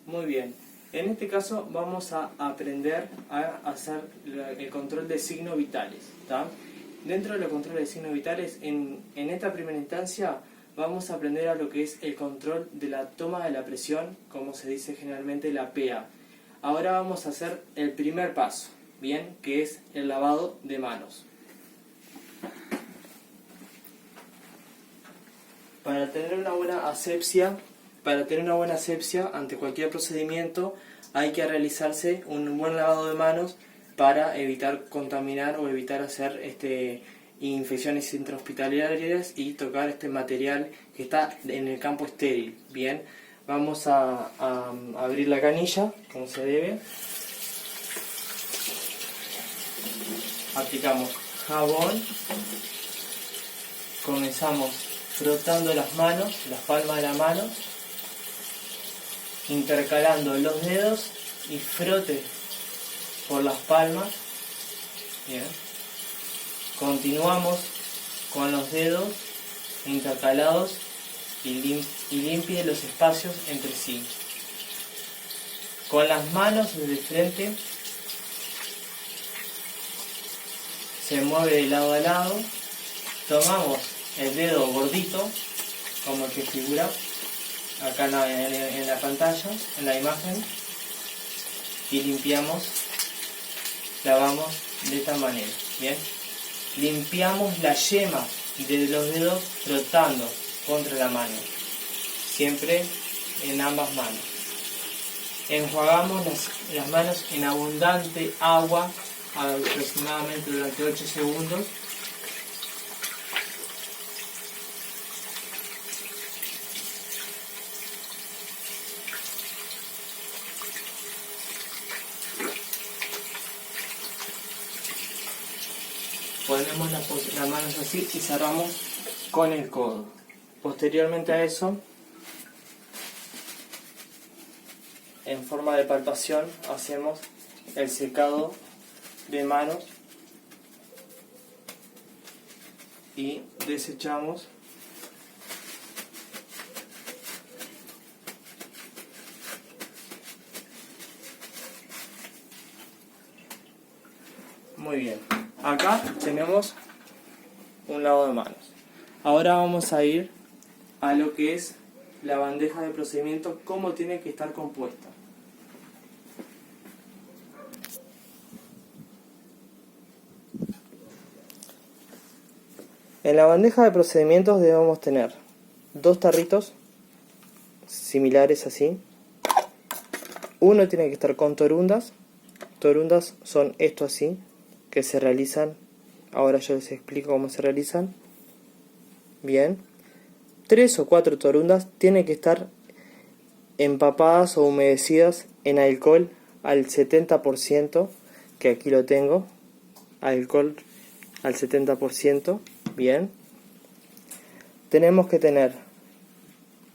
Muy bien. En este caso vamos a aprender a hacer el control de signos vitales, ¿tá? Dentro de los controles de signos vitales, en esta primera instancia vamos a aprender a lo que es el control de la toma de la presión, como se dice generalmente la PA. Ahora vamos a hacer el primer paso, bien, que es el lavado de manos. Para tener una buena asepsia ante cualquier procedimiento hay que realizarse un buen lavado de manos para evitar contaminar o evitar hacer infecciones intrahospitalarias y tocar este material que está en el campo estéril. Bien, vamos a abrir la canilla como se debe. Aplicamos jabón. Comenzamos frotando las manos, las palmas de la mano, intercalando los dedos y frote por las palmas. Bien. Continuamos con los dedos intercalados y limpie los espacios entre sí. Con las manos desde frente se mueve de lado a lado. Tomamos el dedo gordito, como el que figura acá en la pantalla, en la imagen, y lavamos de esta manera. Bien, limpiamos la yema de los dedos frotando contra la mano, siempre en ambas manos. Enjuagamos las manos en abundante agua aproximadamente durante 8 segundos. Ponemos las manos así y cerramos con el codo. Posteriormente a eso, en forma de palpación, hacemos el secado de manos y desechamos muy bien. Acá tenemos un lavado de manos. Ahora vamos a ir a lo que es la bandeja de procedimiento, cómo tiene que estar compuesta. En la bandeja de procedimientos debemos tener 2 tarritos similares así. Uno tiene que estar con torundas. Torundas son esto así, que se realizan. Ahora yo les explico cómo se realizan. Bien. 3 o 4 torundas tienen que estar empapadas o humedecidas en alcohol al 70%, que aquí lo tengo. Alcohol al 70%. Bien. Tenemos que tener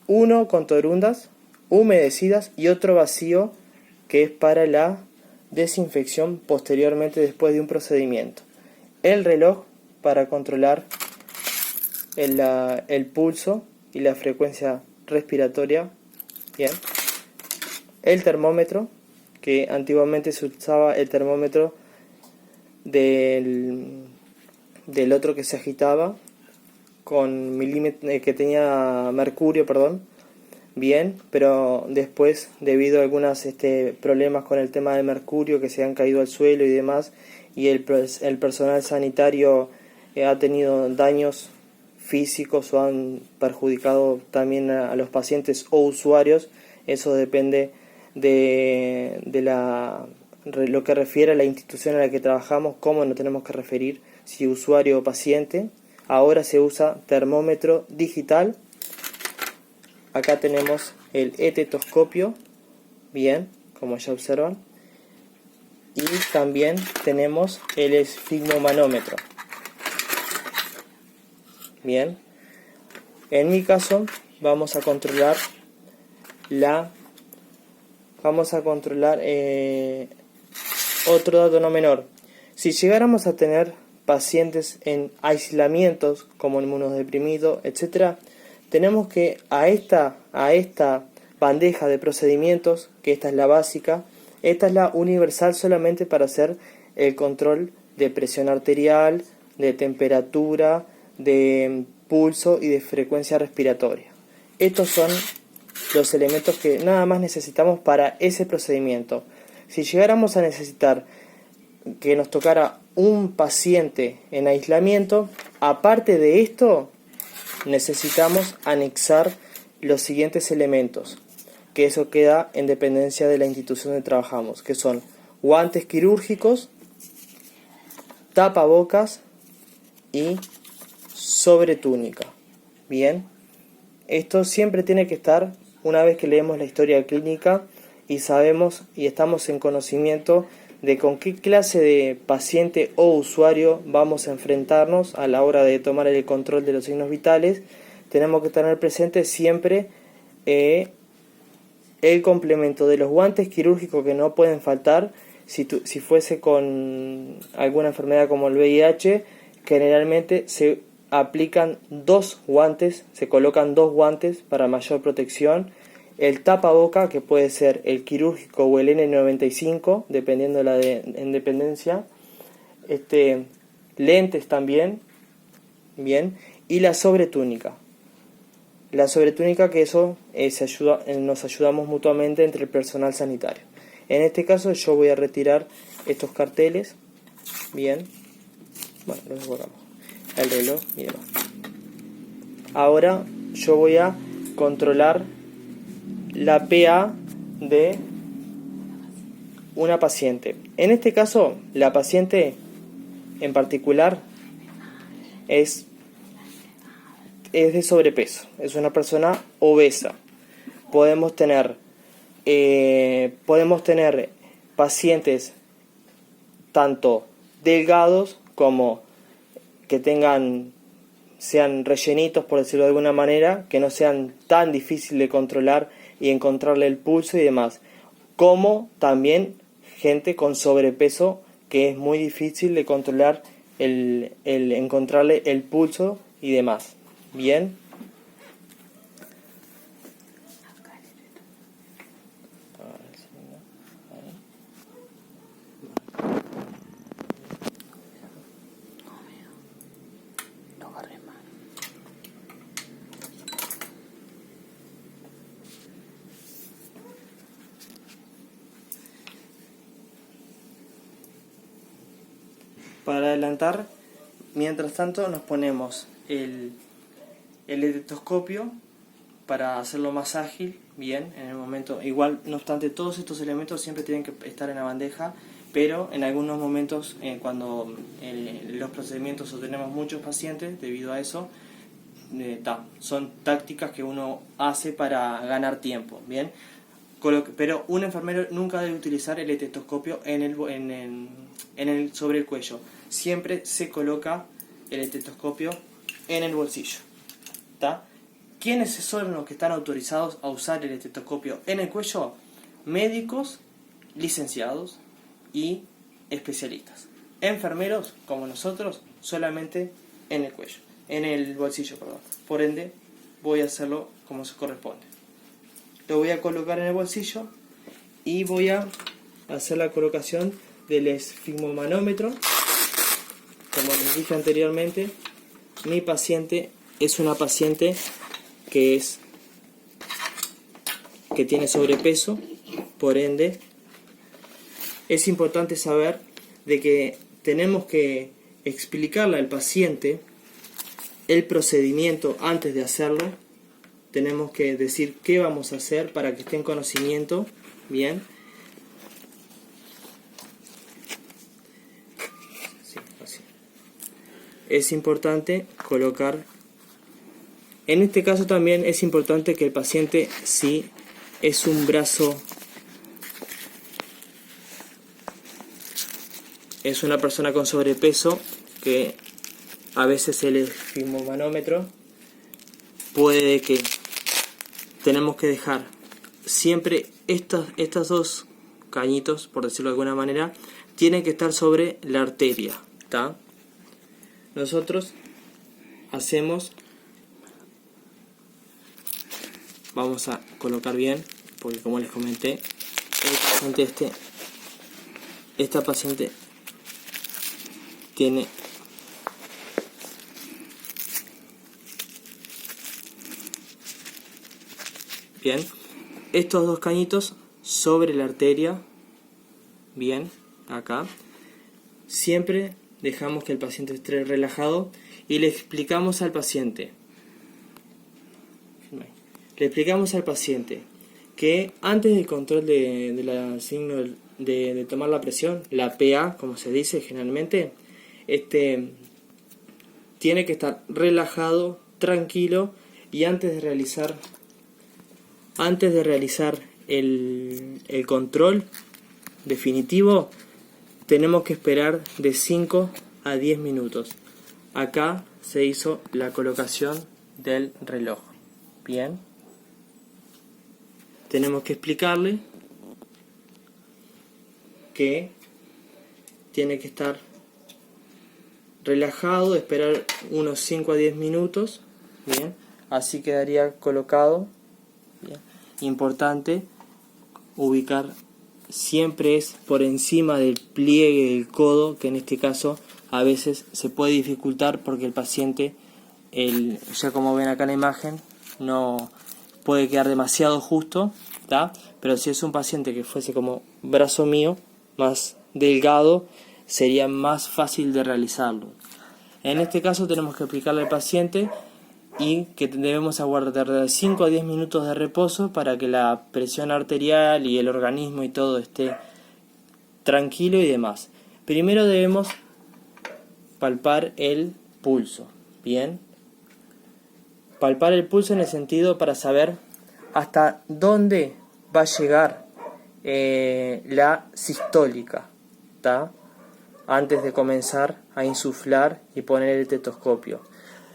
uno con torundas humedecidas y otro vacío, que es para la desinfección posteriormente después de un procedimiento. El reloj para controlar el pulso y la frecuencia respiratoria. Bien. El termómetro, que antiguamente se usaba el termómetro del otro que se agitaba con que tenía mercurio, bien, pero después, debido a algunos problemas con el tema del mercurio, que se han caído al suelo y demás, y el personal sanitario ha tenido daños físicos o han perjudicado también a los pacientes o usuarios. Eso depende de lo que refiere a la institución en la que trabajamos, cómo nos tenemos que referir, si usuario o paciente. Ahora se usa termómetro digital. Acá tenemos el estetoscopio, bien, como ya observan, y también tenemos el esfigmomanómetro. Bien, en mi caso vamos a controlar otro dato no menor. Si llegáramos a tener pacientes en aislamientos como inmunodeprimidos, etc., tenemos que a esta bandeja de procedimientos, que esta es la básica. Esta es la universal solamente para hacer el control de presión arterial, de temperatura, de pulso y de frecuencia respiratoria. Estos son los elementos que nada más necesitamos para ese procedimiento. Si llegáramos a necesitar que nos tocara un paciente en aislamiento, aparte de esto, necesitamos anexar los siguientes elementos, que eso queda en dependencia de la institución donde trabajamos, que son guantes quirúrgicos, tapabocas y sobretúnica. Bien, esto siempre tiene que estar una vez que leemos la historia clínica y sabemos y estamos en conocimiento de con qué clase de paciente o usuario vamos a enfrentarnos a la hora de tomar el control de los signos vitales. Tenemos que tener presente siempre el complemento de los guantes quirúrgicos que no pueden faltar. Si fuese con alguna enfermedad como el VIH, generalmente se aplican 2 guantes, se colocan 2 guantes para mayor protección. El tapaboca, que puede ser el quirúrgico o el N95, dependiendo de la en dependencia. Lentes también, bien, y la sobretúnica. La sobretúnica, que eso nos ayudamos mutuamente entre el personal sanitario. En este caso yo voy a retirar estos carteles, bien, bueno, los borramos, el reloj y demás. Ahora yo voy a controlar la PA de una paciente. En este caso, la paciente en particular es de sobrepeso, es una persona obesa. Podemos tener pacientes tanto delgados como que sean rellenitos, por decirlo de alguna manera, que no sean tan difíciles de controlar y encontrarle el pulso y demás, como también gente con sobrepeso que es muy difícil de controlar encontrarle el pulso y demás. Bien. Para adelantar, mientras tanto nos ponemos el estetoscopio para hacerlo más ágil, bien, en el momento. Igual, no obstante, todos estos elementos siempre tienen que estar en la bandeja, pero en algunos momentos, cuando los procedimientos o tenemos muchos pacientes, debido a eso, son tácticas que uno hace para ganar tiempo, bien. Pero un enfermero nunca debe utilizar el estetoscopio sobre el cuello. Siempre se coloca el estetoscopio en el bolsillo. ¿Tá? ¿Quiénes son los que están autorizados a usar el estetoscopio en el cuello? Médicos, licenciados y especialistas. Enfermeros, como nosotros, solamente en el cuello, en el bolsillo, perdón. Por ende, voy a hacerlo como se corresponde. Lo voy a colocar en el bolsillo y voy a hacer la colocación del esfigmomanómetro. Como les dije anteriormente, mi paciente es una paciente que tiene sobrepeso, por ende es importante saber de que tenemos que explicarle al paciente el procedimiento antes de hacerlo. Tenemos que decir qué vamos a hacer para que esté en conocimiento, bien. Sí, así. Es importante colocar. En este caso también es importante que el paciente, si es un brazo, es una persona con sobrepeso, que a veces el esfigmomanómetro puede que tenemos que dejar siempre estas dos cañitos, por decirlo de alguna manera, tienen que estar sobre la arteria, ¿tá? Nosotros vamos a colocar bien porque como les comenté, esta paciente tiene bien estos dos cañitos sobre la arteria, bien, acá. Siempre dejamos que el paciente esté relajado y le explicamos al paciente que antes del control de la signo de tomar la presión, la PA, como se dice generalmente, tiene que estar relajado, tranquilo, y antes de realizar el control definitivo, tenemos que esperar de 5 a 10 minutos. Acá se hizo la colocación del reloj. Bien. Tenemos que explicarle que tiene que estar relajado, esperar unos 5 a 10 minutos. Bien. Así quedaría colocado. Bien. Importante ubicar, siempre es por encima del pliegue del codo, que en este caso a veces se puede dificultar porque el paciente, ya como ven acá en la imagen, no puede quedar demasiado justo, ¿tá? Pero si es un paciente que fuese como brazo mío, más delgado, sería más fácil de realizarlo. En este caso tenemos que explicarle al paciente y que debemos aguardar de 5 a 10 minutos de reposo para que la presión arterial y el organismo y todo esté tranquilo y demás. Primero debemos palpar el pulso, ¿bien? Palpar el pulso en el sentido para saber hasta dónde va a llegar la sistólica, ¿tá? Antes de comenzar a insuflar y poner el estetoscopio.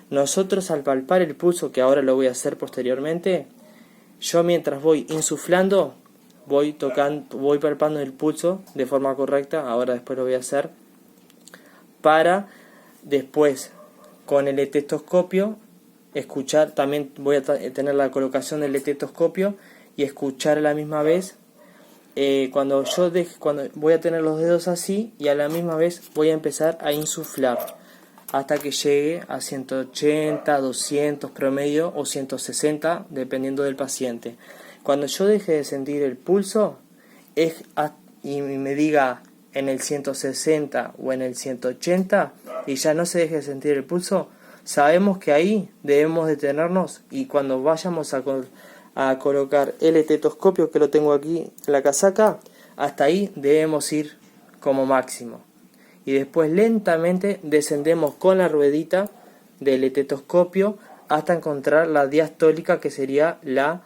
Nosotros al palpar el pulso, que ahora lo voy a hacer posteriormente, yo mientras voy insuflando, voy palpando el pulso de forma correcta, ahora después lo voy a hacer, para después con el estetoscopio escuchar, también voy a tener la colocación del estetoscopio y escuchar a la misma vez, cuando voy a tener los dedos así y a la misma vez voy a empezar a insuflar hasta que llegue a 180, 200 promedio o 160 dependiendo del paciente. Cuando yo deje de sentir el pulso y me diga en el 160 o en el 180 y ya no se deje de sentir el pulso, sabemos que ahí debemos detenernos y cuando vayamos a colocar el estetoscopio, que lo tengo aquí en la casaca, hasta ahí debemos ir como máximo. Y después lentamente descendemos con la ruedita del estetoscopio hasta encontrar la diastólica, que sería el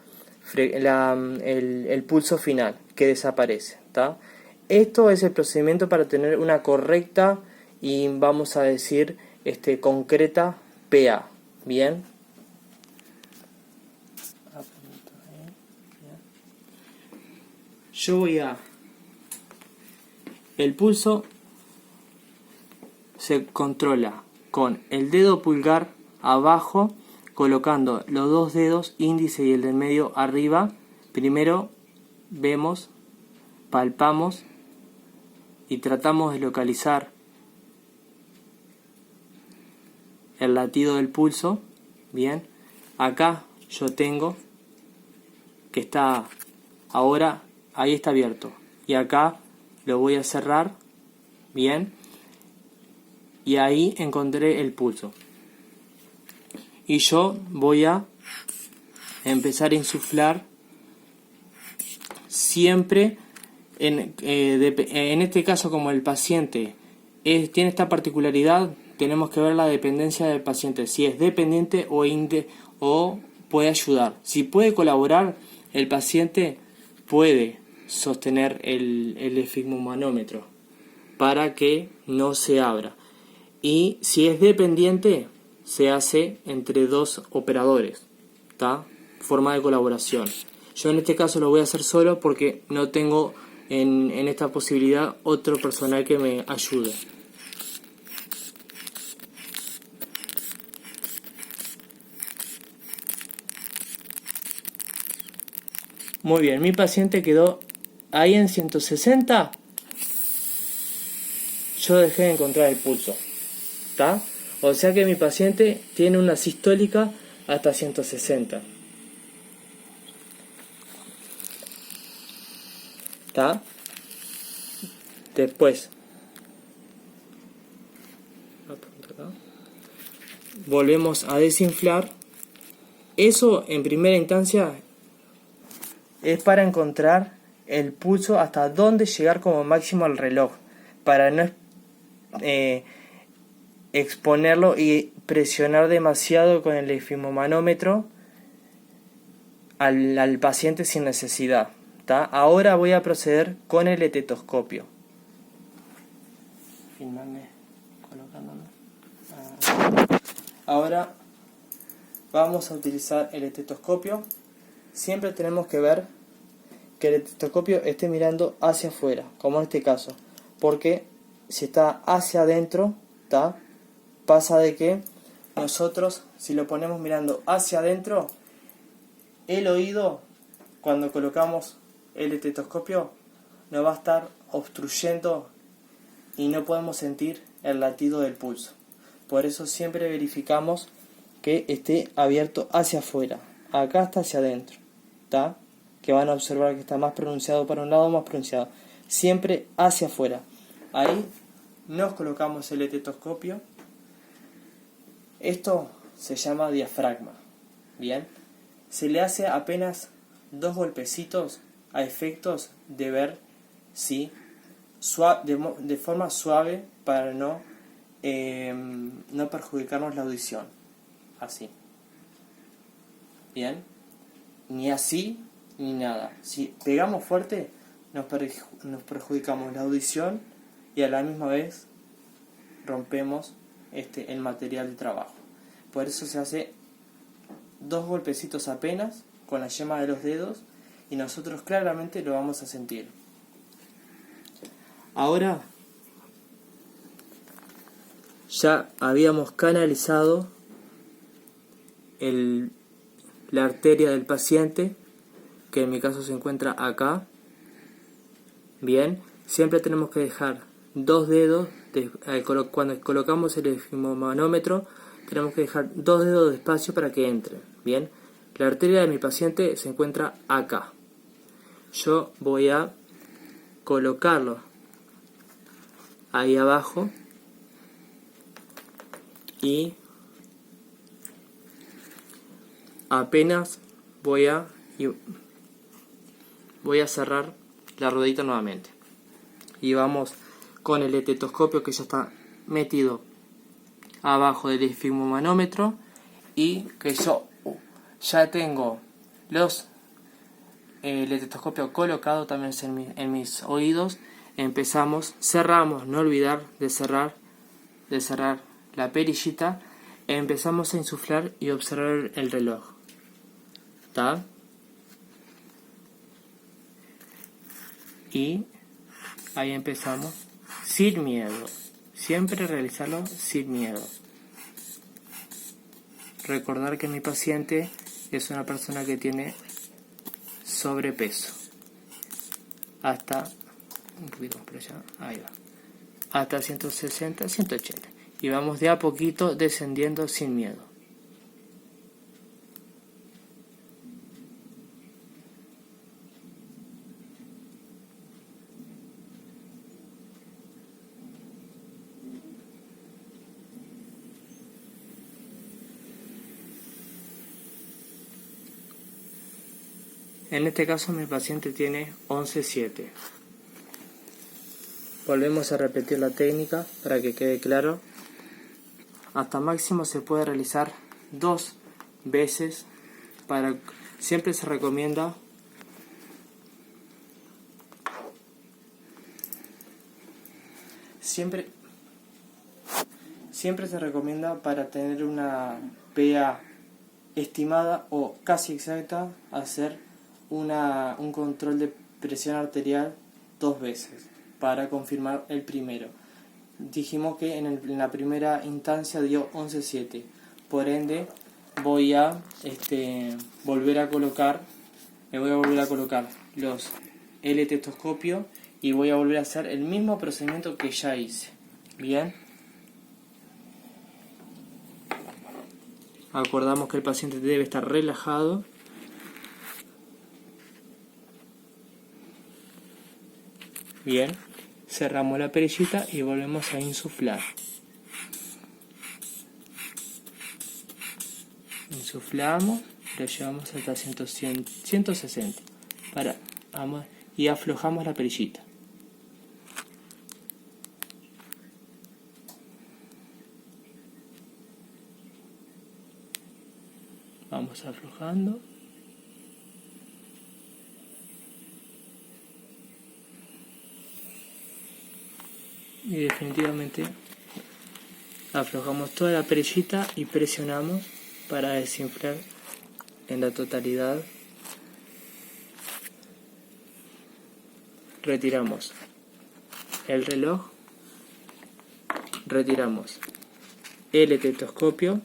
pulso final, que desaparece, ¿tá? Esto es el procedimiento para tener una correcta y vamos a decir concreta PA. Bien. Yo el pulso se controla con el dedo pulgar abajo, colocando los dos dedos índice y el del medio arriba. Primero vemos, palpamos y tratamos de localizar el latido del pulso. Bien, acá yo tengo que está ahora, ahí está abierto, y acá lo voy a cerrar. Bien, y ahí encontré el pulso y yo voy a empezar a insuflar siempre en este caso, como el paciente tiene esta particularidad, tenemos que ver la dependencia del paciente, si es dependiente o puede ayudar. Si puede colaborar, el paciente puede sostener el esfigmomanómetro para que no se abra. Y si es dependiente, se hace entre dos operadores, ¿tá? Forma de colaboración. Yo en este caso lo voy a hacer solo porque no tengo en esta posibilidad otro personal que me ayude. Muy bien, mi paciente quedó ahí en 160. Yo dejé de encontrar el pulso. ¿Está? O sea que mi paciente tiene una sistólica hasta 160. ¿Está? Después volvemos a desinflar. Eso en primera instancia es para encontrar el pulso hasta dónde llegar como máximo al reloj, para no exponerlo y presionar demasiado con el esfigmomanómetro al paciente sin necesidad. ¿Tá? Ahora voy a proceder con el estetoscopio. Ahora vamos a utilizar el estetoscopio. Siempre tenemos que ver que el estetoscopio esté mirando hacia afuera, como en este caso, porque si está hacia adentro, ¿tá? Pasa de que nosotros, si lo ponemos mirando hacia adentro, el oído, cuando colocamos el estetoscopio, nos va a estar obstruyendo y no podemos sentir el latido del pulso. Por eso siempre verificamos que esté abierto hacia afuera. Acá está hacia adentro, ¿tá? Que van a observar que está más pronunciado para un lado, más pronunciado. Siempre hacia afuera. Ahí nos colocamos el estetoscopio. Esto se llama diafragma. Bien. Se le hace apenas 2 golpecitos a efectos de ver si de forma suave para no perjudicarnos la audición. Así. Bien. Ni así ni nada. Si pegamos fuerte nos perjudicamos la audición y a la misma vez rompemos el material de trabajo. Por eso se hace 2 golpecitos apenas con la yema de los dedos y nosotros claramente lo vamos a sentir. Ahora ya habíamos canalizado la arteria del paciente, que en mi caso se encuentra acá. Bien, siempre tenemos que dejar 2 dedos, cuando colocamos el esfigmomanómetro, tenemos que dejar 2 dedos de espacio para que entre. Bien, la arteria de mi paciente se encuentra acá. Yo voy a colocarlo ahí abajo y apenas voy a cerrar la ruedita nuevamente y vamos con el estetoscopio que ya está metido abajo del esfigmomanómetro y que yo ya tengo el estetoscopio colocado también en mis oídos. Empezamos, cerramos, no olvidar de cerrar la perillita. Empezamos a insuflar y observar el reloj. ¿Está? Y ahí empezamos sin miedo. Siempre realizarlo sin miedo. Recordar que mi paciente es una persona que tiene sobrepeso. Hasta un poquito más por allá, ahí va. Hasta 160, 180. Y vamos de a poquito descendiendo sin miedo. En este caso mi paciente tiene 11.7. Volvemos a repetir la técnica para que quede claro. Hasta máximo se puede realizar 2 veces. Siempre se recomienda siempre se recomienda, para tener una PA estimada o casi exacta, hacer un control de presión arterial 2 veces para confirmar el primero. Dijimos que en la primera instancia dio 11.7, por ende voy a volver a colocar le voy a volver a colocar los L-tetoscopios y voy a volver a hacer el mismo procedimiento que ya hice. Bien. Acordamos que el paciente debe estar relajado. Bien. Cerramos la perillita y volvemos a insuflar. Insuflamos, lo llevamos hasta 160 y aflojamos la perillita. Vamos aflojando. Y definitivamente aflojamos toda la perillita y presionamos para desinflar en la totalidad. Retiramos el reloj, retiramos el estetoscopio,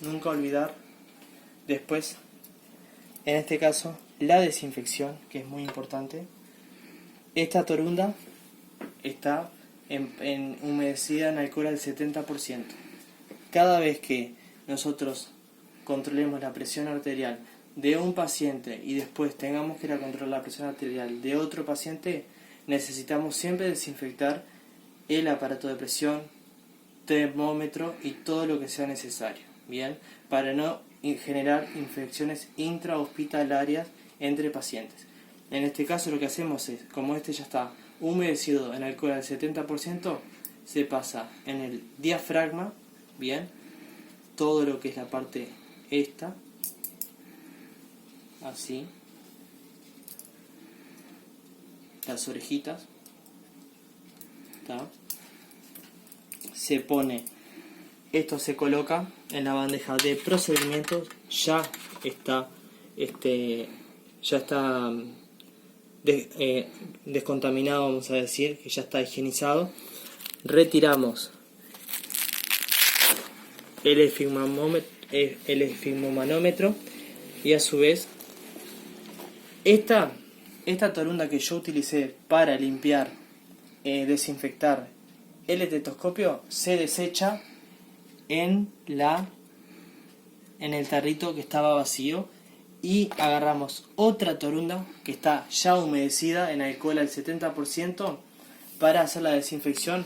nunca olvidar después, en este caso, la desinfección, que es muy importante. Esta torunda está humedecida en alcohol al 70%. Cada vez que nosotros controlemos la presión arterial de un paciente y después tengamos que ir a controlar la presión arterial de otro paciente, necesitamos siempre desinfectar el aparato de presión, termómetro y todo lo que sea necesario, bien, para no generar infecciones intrahospitalarias entre pacientes. En este caso lo que hacemos es, como este ya está humedecido en alcohol al 70%, se pasa en el diafragma, bien, todo lo que es la parte esta, así, las orejitas, ¿tá? Se pone, esto se coloca en la bandeja de procedimientos, ya está descontaminado, vamos a decir, que ya está higienizado. Retiramos el esfigmomanómetro y a su vez esta torunda que yo utilicé para limpiar, desinfectar el estetoscopio se desecha en el tarrito que estaba vacío y agarramos otra torunda que está ya humedecida en alcohol al 70% para hacer la desinfección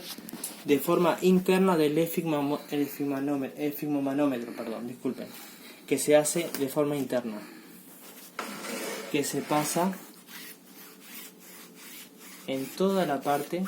de forma interna del esfigmomanómetro, disculpen, que se hace de forma interna, que se pasa en toda la parte